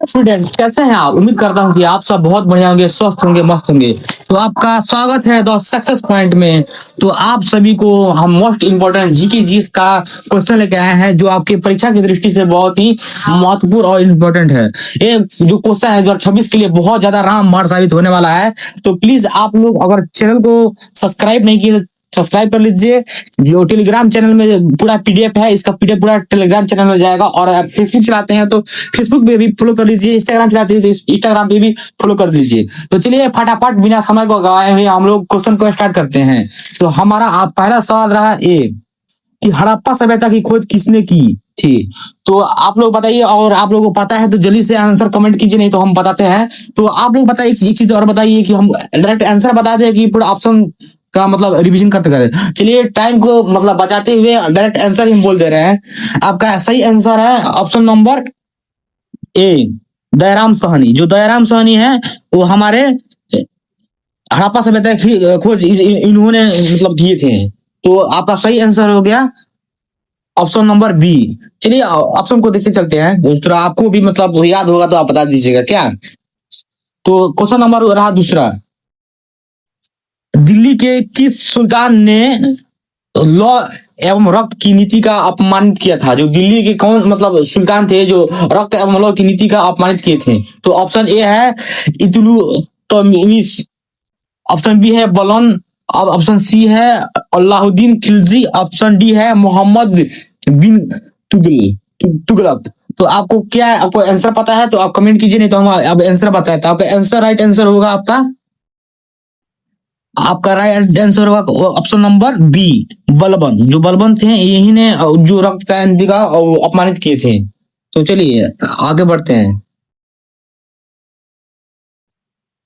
Student कैसे हैं आप? उम्मीद करता हूँ कि आप सब बहुत बढ़िया होंगे, स्वस्थ होंगे, मस्त होंगे। तो आपका स्वागत है द सक्सेस पॉइंट में। तो आप सभी को हम मोस्ट इंपोर्टेंट जीके जीएस का क्वेश्चन लेके आए हैं, जो आपकी परीक्षा की दृष्टि से बहुत ही महत्वपूर्ण और इम्पोर्टेंट है। ये जो क्वेश्चन है 2026 के लिए बहुत ज्यादा रामबाण साबित होने वाला है। तो प्लीज आप लोग अगर चैनल को सब्सक्राइब नहीं किए, सब्सक्राइब कर लीजिए। जो टेलीग्राम चैनल में पूरा पीडीएफ है, इसका पीडीएफ पूरा टेलीग्राम चैनल में जाएगा। और आप फेसबुक चलाते हैं तो फेसबुक पे भी फॉलो कर लीजिए, इंस्टाग्राम चलाते हैं तो इंस्टाग्राम पे भी फॉलो कर लीजिए। तो चलिए फटाफट बिना समय को गवाए हुए हम लोग क्वेश्चन को स्टार्ट करते हैं। तो हमारा पहला सवाल रहा ए कि हड़प्पा सभ्यता की खोज किसने की थी? तो आप लोग बताइए, और आप लोगों को पता है तो जल्दी से आंसर कमेंट कीजिए, नहीं तो हम बताते हैं। तो आप लोग बताइए एक चीज और बताइए कि हम डायरेक्ट आंसर बता दें कि पूरा ऑप्शन का मतलब रिवीजन करते करें। चलिए टाइम को मतलब बचाते हुए डायरेक्ट आंसर हम बोल दे रहे हैं। आपका सही आंसर है ऑप्शन नंबर ए, दयाराम साहनी। जो दयाराम साहनी है वो हमारे हड़प्पा सभ्यता की खोज इन्होंने मतलब किए थे। तो आपका सही आंसर हो गया ऑप्शन नंबर बी। चलिए ऑप्शन को देखते चलते हैं, दूसरा आपको भी मतलब याद होगा तो आप बता दीजिएगा क्या। तो क्वेश्चन नंबर रहा दूसरा, दिल्ली के किस सुल्तान ने लॉ एवं रक्त की नीति का अपमानित किया था? जो दिल्ली के कौन मतलब सुल्तान थे जो रक्त एवं लॉ की नीति का अपमानित किए थे? तो ऑप्शन ए है इतुलुतमिश, ऑप्शन बी है बलन, ऑप्शन सी है अलाउद्दीन खिलजी, ऑप्शन डी है मोहम्मद बिन तुगलक। तो आपको क्या आपको आंसर पता है तो आप कमेंट कीजिए, नहीं तो हम अब आंसर बताए। तो आपका आंसर राइट आंसर होगा आपका राइट आंसर होगा ऑप्शन नंबर बी, बलबन। जो बलबन थे यही ने जो रक्त क्रांति का अपमानित किए थे। तो चलिए आगे बढ़ते हैं।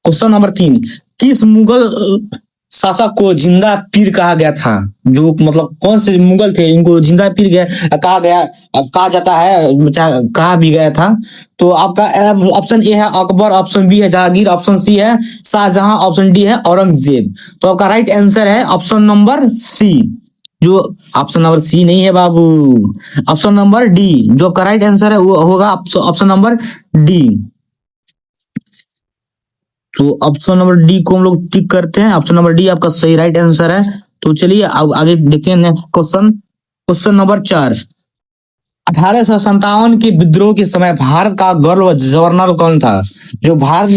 क्वेश्चन नंबर 3, किस मुगल शासक को जिंदा पीर कहा गया था? जो मतलब कौन से मुगल थे इनको जिंदा पीर कहा जाता है, कहा भी गया था। तो आपका ऑप्शन ए है अकबर, ऑप्शन बी है जहांगीर, ऑप्शन सी है शाहजहां, ऑप्शन डी है औरंगजेब। तो आपका राइट आंसर है ऑप्शन नंबर सी। जो ऑप्शन नंबर सी नहीं है बाबू, ऑप्शन नंबर डी। जो का राइट आंसर है वो होगा ऑप्शन नंबर डी। तो ऑप्शन नंबर डी को हम लोग टिक करते हैं, ऑप्शन नंबर डी आपका सही राइट आंसर है। तो चलिए अब आगे देखते हैं नेक्स्ट क्वेश्चन। क्वेश्चन नंबर 4, 1857 के विद्रोह के समय भारत का गर्व जर्नल कौन था? जो भारत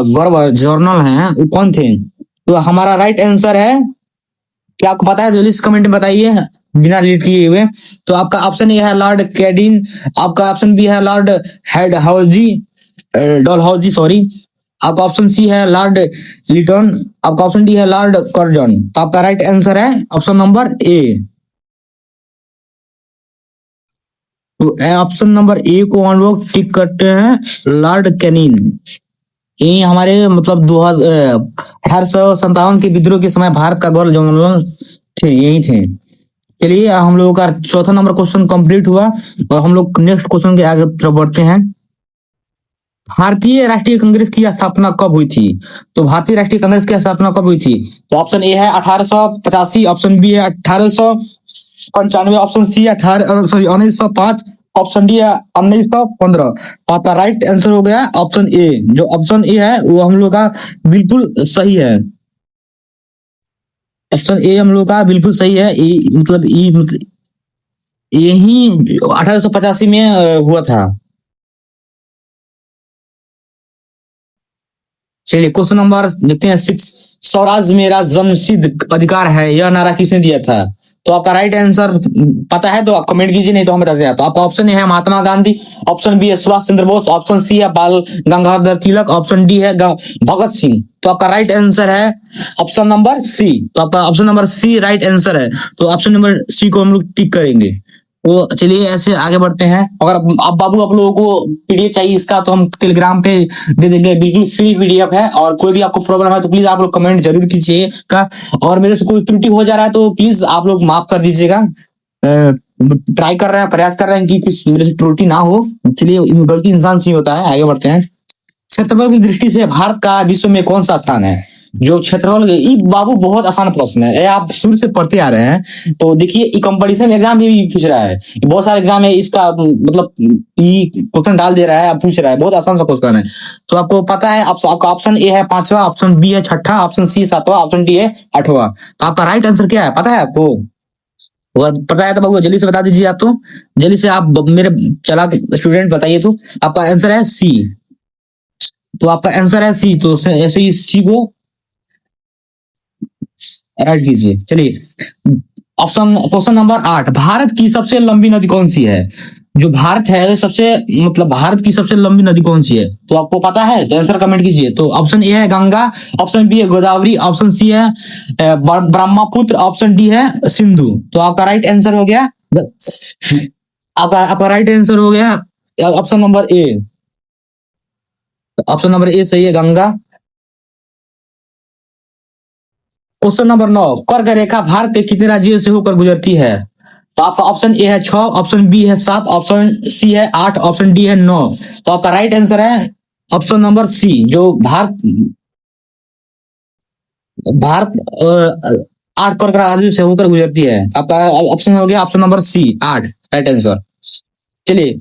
गर्व जर्नल है वो कौन थे? तो हमारा राइट आंसर है, क्या आपको पता है? जल्दी से कमेंट में बताइए बिना लीड किए हुए। तो आपका ऑप्शन ए है लॉर्ड कैडिन, आपका ऑप्शन बी है लॉर्ड हेड हाउजी डॉलहाउजी सॉरी, आपका ऑप्शन सी है लॉर्ड लिटन, आपका ऑप्शन डी है लॉर्ड कर्जन। तो आपका राइट आंसर है ऑप्शन नंबर ए। तो ऑप्शन नंबर ए को हम लोग टिक करते हैं, लॉर्ड कैनिन। यही हमारे मतलब 1857 के विद्रोह के समय भारत का गौरव जर्नल थे, यही थे। चलिए हम लोगों का चौथा नंबर क्वेश्चन कंप्लीट हुआ और हम लोग नेक्स्ट क्वेश्चन के आगे तरफ बढ़ते हैं। भारतीय राष्ट्रीय कांग्रेस की स्थापना कब हुई थी? तो भारतीय राष्ट्रीय कांग्रेस की स्थापना कब हुई थी? तो ऑप्शन ए है 1885, ऑप्शन बी है 1895, ऑप्शन सी है 1905, ऑप्शन डी है 1915। आपका राइट आंसर हो गया ऑप्शन ए। जो ऑप्शन ए है वो हम लोग का बिल्कुल सही है। ऑप्शन ए हम लोग का बिल्कुल सही है। मतलब यही 1885 में हुआ था। चलिए क्वेश्चन नंबर देखते हैं 6, स्वराज मेरा जन्मसिद्ध अधिकार है, यह नारा किसने दिया था? तो आपका राइट आंसर पता है तो आप कमेंट कीजिए, नहीं तो हम बताते हैं। तो आपका ऑप्शन ए है महात्मा गांधी, ऑप्शन बी है सुभाष चंद्र बोस, ऑप्शन सी है बाल गंगाधर तिलक, ऑप्शन डी है भगत सिंह। तो आपका राइट आंसर है ऑप्शन नंबर सी। तो आपका option number C right answer है। तो ऑप्शन नंबर सी को हम लोग टिक करेंगे। तो चलिए ऐसे आगे बढ़ते हैं। अगर आप बाबू आप लोगों को पीडीएफ चाहिए इसका तो हम टेलीग्राम पे दे देंगे, बिल्कुल फ्री पीडीएफ है। और कोई भी आपको प्रॉब्लम है तो प्लीज आप लोग कमेंट जरूर कीजिएगा। और मेरे से कोई त्रुटि हो जा रहा है तो प्लीज आप लोग माफ कर दीजिएगा। ट्राई कर रहे हैं, प्रयास कर रहे हैं कि कुछ मेरे से त्रुटि ना हो। चलिए गलती इंसान से ही होता है। आगे बढ़ते हैं। क्षेत्रफल की दृष्टि से भारत का विश्व में कौन सा स्थान है? जो क्षेत्रफल, ये बाबू बहुत आसान प्रश्न है, ये आप शुरू से पढ़ते आ रहे हैं। तो देखिए, ये कंपटीशन एग्जाम में भी पूछ रहा है, बहुत सारे एग्जाम है इसका, मतलब ये क्वेश्चन डाल दे रहा है, आप पूछ रहा है, बहुत आसान सा क्वेश्चन है। तो आपको पता है, आपका ऑप्शन ए है पांचवा, ऑप्शन बी है छठा, ऑप्शन सी सातवां, ऑप्शन डी है आठवां। तो आपका राइट आंसर क्या है, पता है आपको? अगर पता है तो बाबू जल्दी से बता दीजिए। आप तो जल्दी से, आप मेरे चालाक स्टूडेंट बताइए। तो आपका आंसर है सी। तो आपका आंसर है सी, तो ऐसे ही सी को राइट कीजिए। चलिए, ऑप्शन क्वेश्चन नंबर 8, भारत की सबसे लंबी नदी कौन सी है? जो भारत है सबसे, मतलब भारत की सबसे लंबी नदी कौन सी है? तो आपको पता है तो आंसर कमेंट कीजिए। तो ऑप्शन ए है गंगा, ऑप्शन बी है गोदावरी, ऑप्शन सी है ब्रह्मपुत्र, ऑप्शन डी है सिंधु। तो आपका राइट आंसर हो गया, आपका राइट आंसर हो गया ऑप्शन नंबर ए। ऑप्शन नंबर ए सही है, गंगा। क्वेश्चन नंबर 9, कर्क रेखा भारत के कितने राज्यों से होकर गुजरती है? तो आपका ऑप्शन ए है 6, ऑप्शन बी है 7, ऑप्शन सी है 8, ऑप्शन डी है 9। तो आपका राइट आंसर है ऑप्शन नंबर सी, जो भारत भारत 8 कर्क राज्यों से होकर गुजरती है। आपका ऑप्शन हो गया option number C, 8 right answer. चलिए,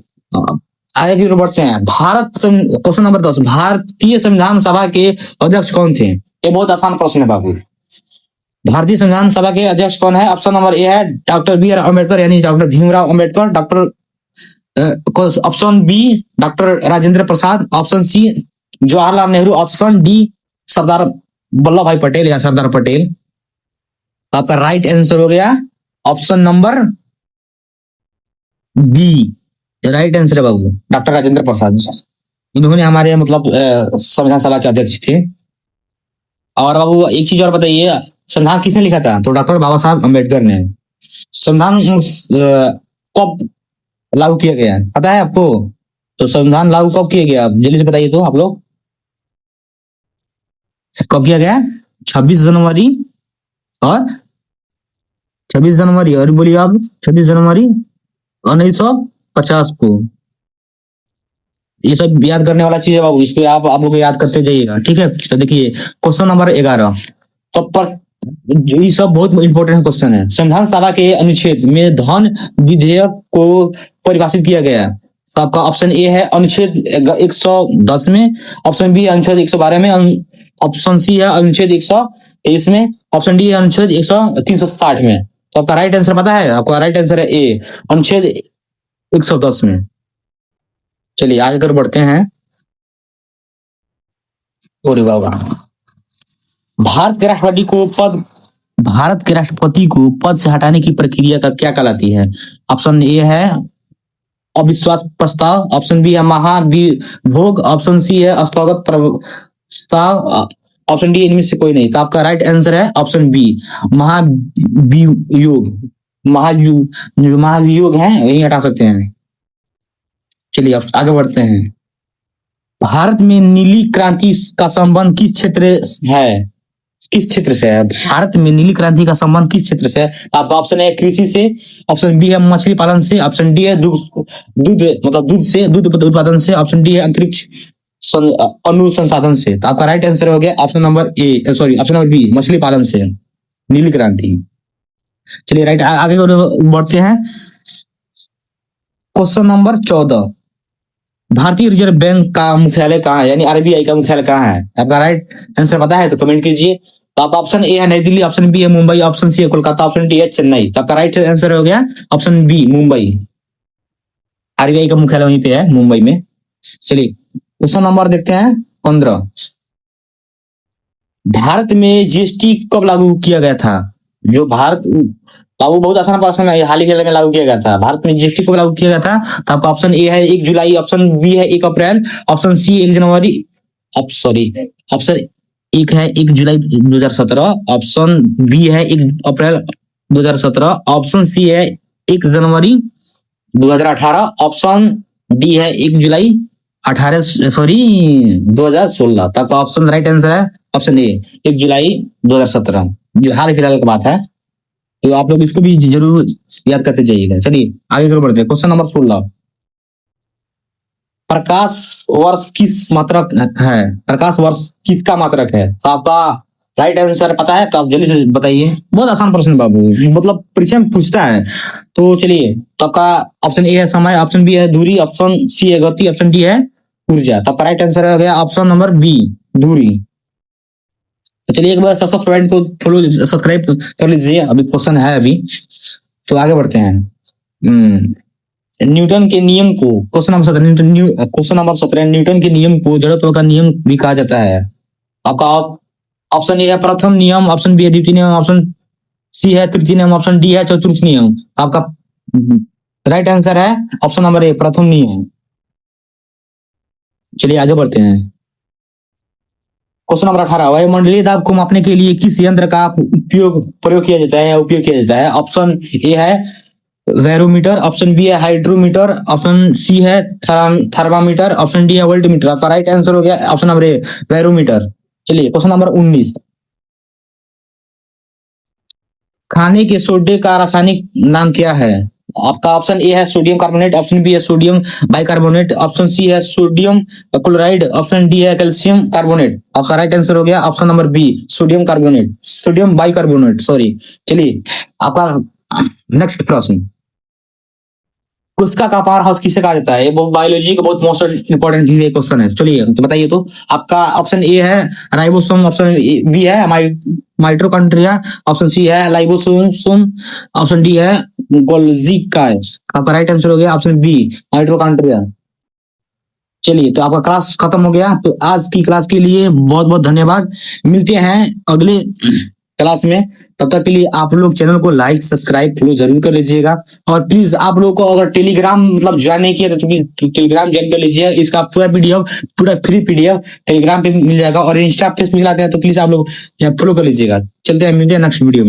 आगे की ओर बढ़ते हैं। क्वेश्चन नंबर 10, भारतीय संविधान सभा के अध्यक्ष कौन थे? ये बहुत आसान प्रश्न है बाबू। भारतीय संविधान सभा के अध्यक्ष कौन है? ऑप्शन नंबर ए है डॉक्टर बी आर अम्बेडकर, यानी doctor Bhimrao Ambedkar, option B doctor Rajendra Prasad, option C Jawaharlal Nehru, option D Sardar Vallabhbhai Patel या सरदार पटेल। आपका राइट आंसर हो गया option number B, right answer है बाबू, डॉक्टर राजेंद्र प्रसाद। इन्होंने हमारे मतलब संविधान सभा के अध्यक्ष थे। और बाबू एक चीज और बताइए, संविधान किसने लिखा था? तो डॉक्टर बाबा साहब अम्बेडकर ने। संविधान कब लागू किया गया पता है आपको? तो संविधान लागू कब किया गया, जल्दी से बताइए तो आप लोग। कब किया गया? 26 जनवरी और 26 जनवरी, और बोलिए आप, 26 जनवरी 1950 को। ये सब याद करने वाला चीज है बाबू, इसको आप लोग याद करते जाइएगा, ठीक है। तो देखिए, क्वेश्चन नंबर 11, तो पर ये सब बहुत इंपॉर्टेंट क्वेश्चन है। संविधान सभा के अनुच्छेद में धन विधेयक को परिभाषित किया गया है। तो आपका ऑप्शन ए है अनुच्छेद 110 में, ऑप्शन बी अनुच्छेद 112 में, ऑप्शन सी है अनुच्छेद 123 में, ऑप्शन डी है अनुच्छेद 360 में। तो आपका राइट आंसर पता है? आपका राइट आंसर है ए, अनुच्छेद 110 में। चलिए आगे कर बढ़ते हैं। भारत के राष्ट्रपति को पद से हटाने की प्रक्रिया का क्या कहलाती है? ऑप्शन ए है अविश्वास प्रस्ताव, ऑप्शन बी है महाभियोग, ऑप्शन सी है अस्थगत प्रस्ताव, ऑप्शन डी इनमें से कोई नहीं। तो आपका राइट आंसर है ऑप्शन बी, महाभियोग। महाभियोग है, यही हटा सकते हैं। चलिए अब आगे बढ़ते हैं। भारत में नीली क्रांति का संबंध किस क्षेत्र है? किस क्षेत्र से है? भारत में नीली क्रांति का संबंध किस क्षेत्र से है? आपका ऑप्शन है कृषि से, ऑप्शन बी है मछली पालन से, ऑप्शन डी है दूध मतलब दूध से, दूध उत्पादन से, ऑप्शन डी है अंतरिक्ष अनुसंधान से। तो आपका राइट आंसर हो गया option number A, sorry option number B, मछली पालन से नीली क्रांति। चलिए राइट आगे बढ़ते हैं। क्वेश्चन नंबर 14, भारतीय रिजर्व बैंक का मुख्यालय कहाँ है, यानी आरबीआई का मुख्यालय कहाँ है? आपका राइट आंसर पता है तो कमेंट कीजिए। तो आपका ऑप्शन ए है नई दिल्ली, ऑप्शन बी है मुंबई, ऑप्शन सी है कोलकाता, ऑप्शन डी है चेन्नई। तो आपका राइट आंसर हो गया ऑप्शन बी, मुंबई। आरबीआई का मुख्यालय वहीं पे है, मुंबई में। चलिए क्वेश्चन नंबर देखते हैं 15, भारत में जीएसटी कब लागू किया गया था? जो भारत, बाबू बहुत आसान प्रश्न है, हाल ही में लागू किया गया था। भारत में जीएसटी कब लागू किया गया था? तो आपका ऑप्शन ए है 1 जुलाई, ऑप्शन बी है 1 अप्रैल, ऑप्शन सी 1 जनवरी, ऑप्शन एक है 1 जुलाई 2017, ऑप्शन बी है 1 अप्रैल 2017, ऑप्शन सी है 1 जनवरी 2018, ऑप्शन डी है 1 जुलाई 2016। तक ऑप्शन राइट आंसर है ऑप्शन ए, 1 जुलाई 2017, जो हाल फिलहाल की बात है। तो आप लोग इसको भी जरूर याद करते जाइएगा। चलिए आगे कर बढ़ते हैं। क्वेश्चन नंबर 16, प्रकाश वर्ष किस मात्रक है? प्रकाश वर्ष किसका मात्रक है? तो आपका राइट आंसर पता है तो आप जल्दी से बताइए। बहुत आसान प्रश्न बाबू, मतलब परीक्षा में पूछता है। तो चलिए, तो आपका ऑप्शन ए है समय, ऑप्शन बी है दूरी, ऑप्शन सी है गति, ऑप्शन डी है ऊर्जा। तो आपका राइट आंसर हो गया ऑप्शन नंबर बी, दूरी। तो चलिए एक बार सक्सेस पॉइंट को फॉलो सब्सक्राइब कर लीजिए, अभी क्वेश्चन है अभी। तो आगे बढ़ते हैं। न्यूटन के नियम को, क्वेश्चन नंबर 17, न्यूटन के नियम को जड़त्व का नियम भी कहा जाता है। आपका ऑप्शन ए है प्रथम नियम, ऑप्शन बी है द्वितीय नियम, ऑप्शन सी है तृतीय नियम, ऑप्शन डी है चतुर्थ नियम। आपका राइट आंसर है ऑप्शन नंबर ए, प्रथम नियम। चलिए आगे बढ़ते हैं। क्वेश्चन नंबर 18, वायुमंडलीय दाब को मापने के लिए किस यंत्र का प्रयोग किया जाता है, उपयोग किया जाता है। ऑप्शन ए है बैरोमीटर, ऑप्शन बी है हाइड्रोमीटर, ऑप्शन सी है थर्मामीटर, ऑप्शन डी है वोल्टमीटर। आपका राइट आंसर हो गया ऑप्शन नंबर ए, बैरोमीटर। चलिए क्वेश्चन नंबर 19, खाने के सोडे का रासायनिक नाम क्या है। आपका ऑप्शन ए है सोडियम कार्बोनेट, ऑप्शन बी है सोडियम बाइकार्बोनेट, ऑप्शन सी है सोडियम क्लोराइड, ऑप्शन डी है कैल्शियम कार्बोनेट। आपका राइट आंसर हो गया option number B, sodium carbonate, sodium bicarbonate, sorry. चलिए आपका नेक्स्ट प्रश्न, पुस्का का पावर हाउस किसे कहा जाता है। ये बायोलॉजी का बहुत मोस्ट इंपॉर्टेंट क्वेश्चन है। चलिए तो बताइए। तो आपका ऑप्शन ए है राइबोसोम, ऑप्शन बी है माइटोकॉन्ड्रिया, ऑप्शन सी है लाइबोसोम, ऑप्शन डी है गोल्जी का। आपका राइट आंसर हो गया ऑप्शन बी, माइटोकॉन्ड्रिया। चलिए तो आपका क्लास खत्म हो गया। तो आज की क्लास के लिए बहुत बहुत धन्यवाद। मिलते हैं अगले क्लास में, तब तक के लिए आप लोग चैनल को लाइक सब्सक्राइब फॉलो जरूर कर लीजिएगा। और प्लीज आप लोगों को अगर टेलीग्राम मतलब ज्वाइन नहीं किया तो टेलीग्राम ज्वाइन कर लीजिए। इसका पूरा पीडीएफ, पूरा फ्री पीडीएफ टेलीग्राम पे मिल जाएगा। और इंस्टा पे चलाते हैं तो प्लीज आप लोग फॉलो कर लीजिएगा। चलते हैं, मिलते हैं नेक्स्ट वीडियो में।